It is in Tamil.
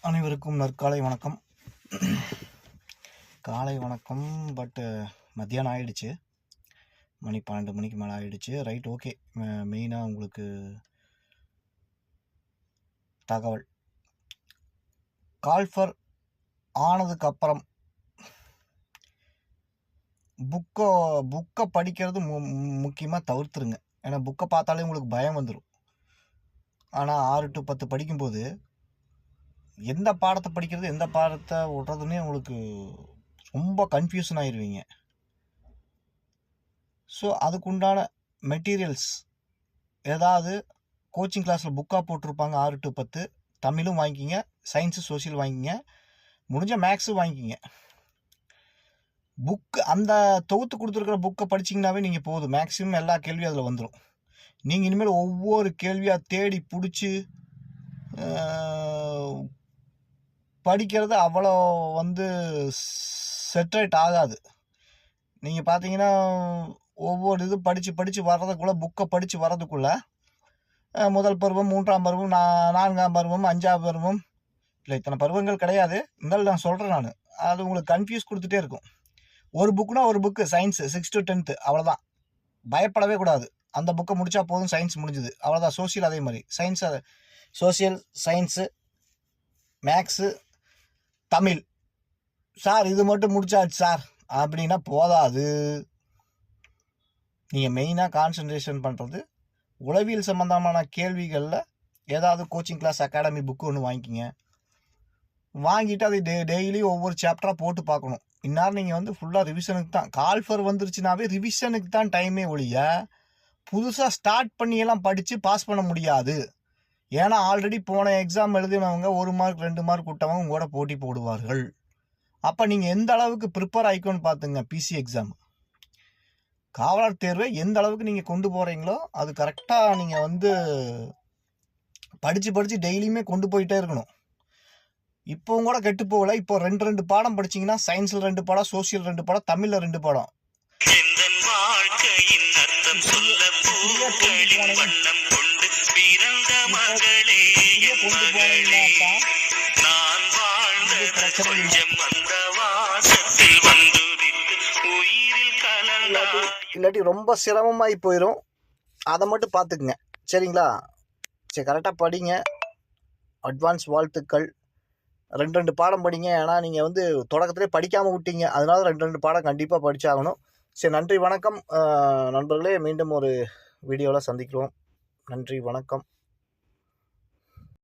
அனைவருக்கும் நற்காலை வணக்கம். காலை வணக்கம். பட் மத்தியானம் ஆயிடுச்சு. மணி 12 மணிக்கு மேலே ஆயிடுச்சு. Right, okay. மெயினாக உங்களுக்கு தகவல், கால்ஃபர் ஆனதுக்கப்புறம் புக்கை படிக்கிறது முக்கியமாக தவிர்த்துருங்க. ஏன்னா புக்கை பார்த்தாலே உங்களுக்கு பயம் வந்துடும். ஆனால் 6 to 10 படிக்கும்போது எந்த பாடத்தை படிக்கிறது எந்த பாடத்தை விட்றதுன்னே உங்களுக்கு ரொம்ப கன்ஃபியூஷன் ஆயிடுவீங்க. ஸோ அதுக்குண்டான மெட்டீரியல்ஸ் ஏதாவது கோச்சிங் கிளாஸில் புக்காக போட்டிருப்பாங்க. 6 to 10 தமிழும் வாங்கிக்கிங்க, சயின்ஸு சோசியல் வாங்கிக்கிங்க, முடிஞ்ச மேக்ஸும் வாங்கிக்கிங்க. புக்கு அந்த தொகுத்து கொடுத்துருக்குற புக்கை படிச்சிங்கனாவே நீங்கள் போதும். மேக்ஸிமம் எல்லா கேள்வியும் அதில் வந்துடும். நீங்கள் இனிமேல் ஒவ்வொரு கேள்வியாக தேடி பிடிச்சி படிக்கிறது அவ்வளோ செட்ரேட் ஆகாது. நீங்கள் பார்த்தீங்கன்னா ஒவ்வொரு இது படித்து வர்றதுக்குள்ளே, புக்கை படித்து வர்றதுக்குள்ளே முதல் பருவம், 3ஆம் பருவம், 4ஆம் பருவம், 5ஆம் பருவம், இல்லை இத்தனை பருவங்கள் கிடையாது, இருந்தாலும் நான் சொல்கிறேன். அது உங்களுக்கு கன்ஃபியூஸ் கொடுத்துட்டே இருக்கும். ஒரு புக்குனா ஒரு புக்கு சயின்ஸு 6 to 10 அவ்வளோதான். பயப்படவே கூடாது. அந்த புக்கை முடித்தா போதும், சயின்ஸ் முடிஞ்சுது, அவ்வளோதான். சோசியல் அதே மாதிரி. Social, science, maths, Tamil. Sir இது மட்டும் முடிச்சாச்சு சார் அப்படின்னா போதாது. நீங்கள் மெயினாக கான்சன்ட்ரேஷன் பண்ணுறது உளவியல் சம்மந்தமான கேள்விகளில் ஏதாவது கோச்சிங் கிளாஸ் அகாடமி புக்கு ஒன்று வாங்கிக்கிங்க. வாங்கிட்டு அதை டெய்லி ஒவ்வொரு சாப்டராக போட்டு பார்க்கணும். இந்நேரம் நீங்கள் ஃபுல்லாக ரிவிஷனுக்கு தான். கால்ஃபர் வந்துருச்சுனாவே ரிவிஷனுக்கு தான் டைமே ஒழிய புதுசாக ஸ்டார்ட் பண்ணியெல்லாம் படித்து பாஸ் பண்ண முடியாது. ஏன்னா ஆல்ரெடி போன எக்ஸாம் எழுதினவங்க 1 மார்க் 2 மார்க் விட்டவங்க உங்களோட போட்டி போடுவார்கள். அப்போ நீங்கள் எந்த அளவுக்கு ப்ரிப்பேர் ஆகிக்கோன்னு பார்த்துங்க. பிசி எக்ஸாம், காவலர் தேர்வை எந்த அளவுக்கு நீங்கள் கொண்டு போகிறீங்களோ அது கரெக்டாக நீங்கள் படித்து டெய்லியுமே கொண்டு போயிட்டே இருக்கணும். இப்போவும் கூட கெட்டு போகல. இப்போ 2 பாடம் படிச்சிங்கன்னா சயின்ஸில் 2 பாடம், சோசியல் 2 பாடம், தமிழில் 2 பாடம். இல்லாட்டி ரொம்ப சிரமமாகி போயிடும். அதை மட்டும் பார்த்துக்குங்க, சரிங்களா? சரி, கரெக்டாக படிங்க. அட்வான்ஸ் வாழ்த்துக்கள். 2 பாடம் படிங்க. ஏன்னா நீங்கள் தொடக்கத்திலே படிக்காமல் விட்டீங்க, அதனால 2 பாடம் கண்டிப்பாக படித்தாகணும். சரி, நன்றி வணக்கம் நண்பர்களே. மீண்டும் ஒரு வீடியோவில் சந்திக்கிறோம். நன்றி வணக்கம்.